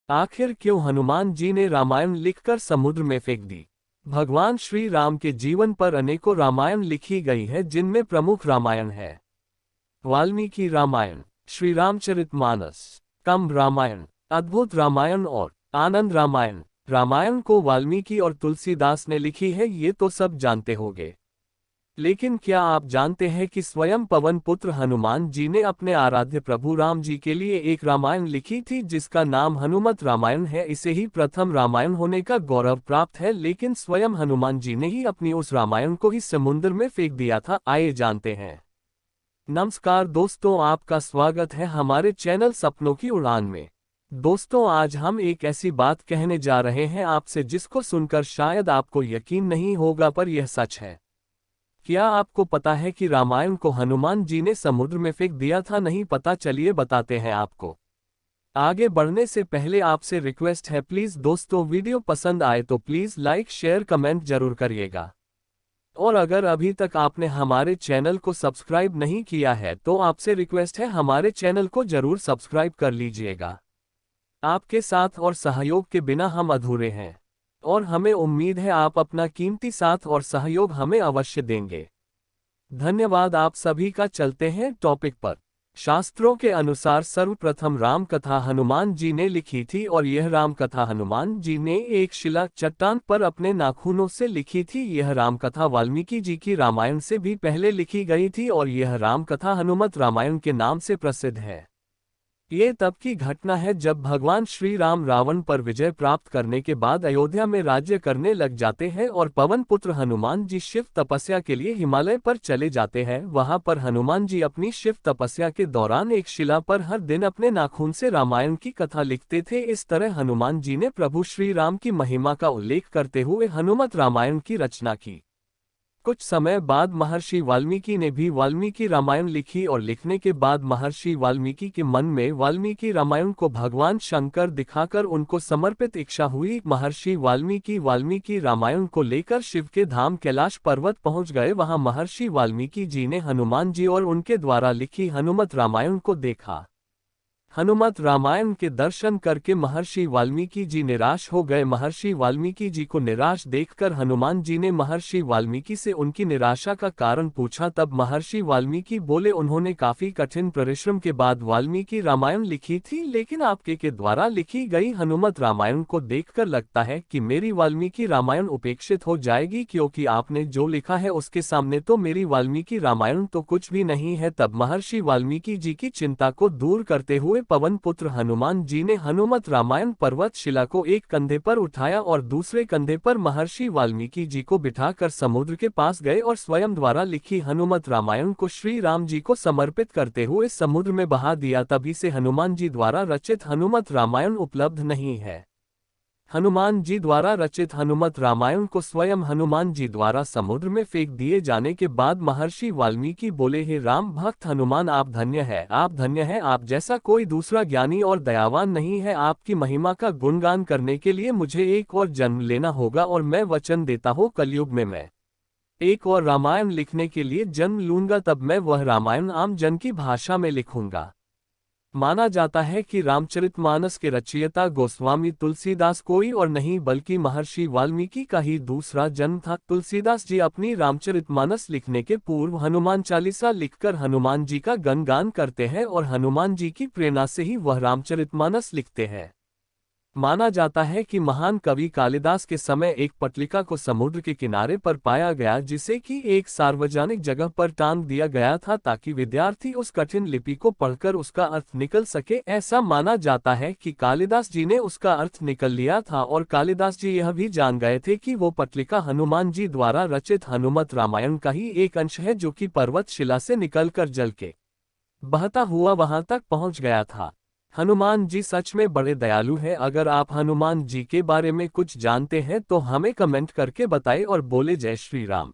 आखिर क्यों हनुमान जी ने रामायण लिखकर समुद्र में फेंक दी? भगवान श्री राम के जीवन पर अनेकों रामायण लिखी गई है, जिनमें प्रमुख रामायण है वाल्मीकि रामायण, श्री रामचरितमानस, कंब रामायण, अद्भुत रामायण और आनंद रामायण। रामायण को वाल्मीकि और तुलसीदास ने लिखी है, ये तो सब जानते होंगे। लेकिन क्या आप जानते हैं कि स्वयं पवन पुत्र हनुमान जी ने अपने आराध्य प्रभु राम जी के लिए एक रामायण लिखी थी, जिसका नाम हनुमत रामायण है। इसे ही प्रथम रामायण होने का गौरव प्राप्त है, लेकिन स्वयं हनुमान जी ने ही अपनी उस रामायण को ही समुद्र में फेंक दिया था। आइए जानते हैं। नमस्कार दोस्तों, आपका स्वागत है हमारे चैनल सपनों की उड़ान में। दोस्तों, आज हम एक ऐसी बात कहने जा रहे हैं आपसे, जिसको सुनकर शायद आपको यकीन नहीं होगा, पर यह सच है। क्या आपको पता है कि रामायण को हनुमान जी ने समुद्र में फेंक दिया था? नहीं पता? चलिए बताते हैं आपको। आगे बढ़ने से पहले आपसे रिक्वेस्ट है, प्लीज दोस्तों, वीडियो पसंद आए तो प्लीज लाइक शेयर कमेंट जरूर करिएगा। और अगर अभी तक आपने हमारे चैनल को सब्सक्राइब नहीं किया है तो आपसे रिक्वेस्ट है, हमारे चैनल को जरूर सब्सक्राइब कर लीजिएगा। आपके साथ और सहयोग के बिना हम अधूरे हैं, और हमें उम्मीद है आप अपना कीमती साथ और सहयोग हमें अवश्य देंगे। धन्यवाद आप सभी का। चलते हैं टॉपिक पर। शास्त्रों के अनुसार सर्वप्रथम राम कथा हनुमान जी ने लिखी थी, और यह राम कथा हनुमान जी ने एक शिला चट्टान पर अपने नाखूनों से लिखी थी। यह राम कथा वाल्मीकि जी की रामायण से भी पहले लिखी गई थी, और यह राम कथा हनुमत रामायण के नाम से प्रसिद्ध है। ये तब की घटना है जब भगवान श्री राम रावण पर विजय प्राप्त करने के बाद अयोध्या में राज्य करने लग जाते हैं, और पवन पुत्र हनुमान जी शिव तपस्या के लिए हिमालय पर चले जाते हैं। वहां पर हनुमान जी अपनी शिव तपस्या के दौरान एक शिला पर हर दिन अपने नाखून से रामायण की कथा लिखते थे। इस तरह हनुमान जी ने प्रभु श्री राम की महिमा का उल्लेख करते हुए हनुमत रामायण की रचना की। कुछ समय बाद महर्षि वाल्मीकि ने भी वाल्मीकि रामायण लिखी, और लिखने के बाद महर्षि वाल्मीकि के मन में वाल्मीकि रामायण को भगवान शंकर दिखाकर उनको समर्पित इच्छा हुई। महर्षि वाल्मीकि रामायण को लेकर शिव के धाम कैलाश पर्वत पहुंच गए। वहां महर्षि वाल्मीकि जी ने हनुमान जी और उनके द्वारा लिखी हनुमत रामायण को देखा। हनुमत रामायण के दर्शन करके महर्षि वाल्मीकि जी निराश हो गए। महर्षि वाल्मीकि जी को निराश देखकर हनुमान जी ने महर्षि वाल्मीकि से उनकी निराशा का कारण पूछा। तब महर्षि वाल्मीकि बोले, उन्होंने काफी कठिन परिश्रम के बाद वाल्मीकि रामायण लिखी थी, लेकिन आपके के द्वारा लिखी गई हनुमत रामायण को देखकर लगता है कि मेरी वाल्मीकि रामायण उपेक्षित हो जाएगी, क्योंकि आपने जो लिखा है उसके सामने तो मेरी वाल्मीकि रामायण तो कुछ भी नहीं है। तब महर्षि वाल्मीकि जी की चिंता को दूर करते हुए पवन पुत्र हनुमान जी ने हनुमत रामायण पर्वत शिला को एक कंधे पर उठाया और दूसरे कंधे पर महर्षि वाल्मीकि जी को बिठाकर समुद्र के पास गए, और स्वयं द्वारा लिखी हनुमत रामायण को श्री राम जी को समर्पित करते हुए समुद्र में बहा दिया। तभी से हनुमान जी द्वारा रचित हनुमत रामायण उपलब्ध नहीं है। हनुमान जी द्वारा रचित हनुमत रामायण को स्वयं हनुमान जी द्वारा समुद्र में फेंक दिए जाने के बाद महर्षि वाल्मीकि बोले, हे राम भक्त हनुमान, आप धन्य है, आप धन्य है। आप जैसा कोई दूसरा ज्ञानी और दयावान नहीं है। आपकी महिमा का गुणगान करने के लिए मुझे एक और जन्म लेना होगा, और मैं वचन देता हूँ कलयुग में मैं एक और रामायण लिखने के लिए जन्म लूंगा। तब मैं वह रामायण आम जन की भाषा में लिखूंगा। माना जाता है कि रामचरितमानस के रचयिता गोस्वामी तुलसीदास कोई और नहीं बल्कि महर्षि वाल्मीकि का ही दूसरा जन्म था। तुलसीदास जी अपनी रामचरितमानस लिखने के पूर्व हनुमान चालीसा लिखकर हनुमान जी का गुणगान करते हैं, और हनुमान जी की प्रेरणा से ही वह रामचरितमानस लिखते हैं। माना जाता है कि महान कवि कालिदास के समय एक पटलिका को समुद्र के किनारे पर पाया गया, जिसे कि एक सार्वजनिक जगह पर टांग दिया गया था, ताकि विद्यार्थी उस कठिन लिपि को पढ़कर उसका अर्थ निकल सके। ऐसा माना जाता है कि कालिदास जी ने उसका अर्थ निकल लिया था, और कालिदास जी यह भी जान गए थे कि वो पटलिका हनुमान जी द्वारा रचित हनुमत रामायण का ही एक अंश है, जो कि पर्वत शिला से निकलकर जल के बहता हुआ वहां तक पहुंच गया था। हनुमान जी सच में बड़े दयालु हैं। अगर आप हनुमान जी के बारे में कुछ जानते हैं तो हमें कमेंट करके बताएं, और बोले जय श्री राम।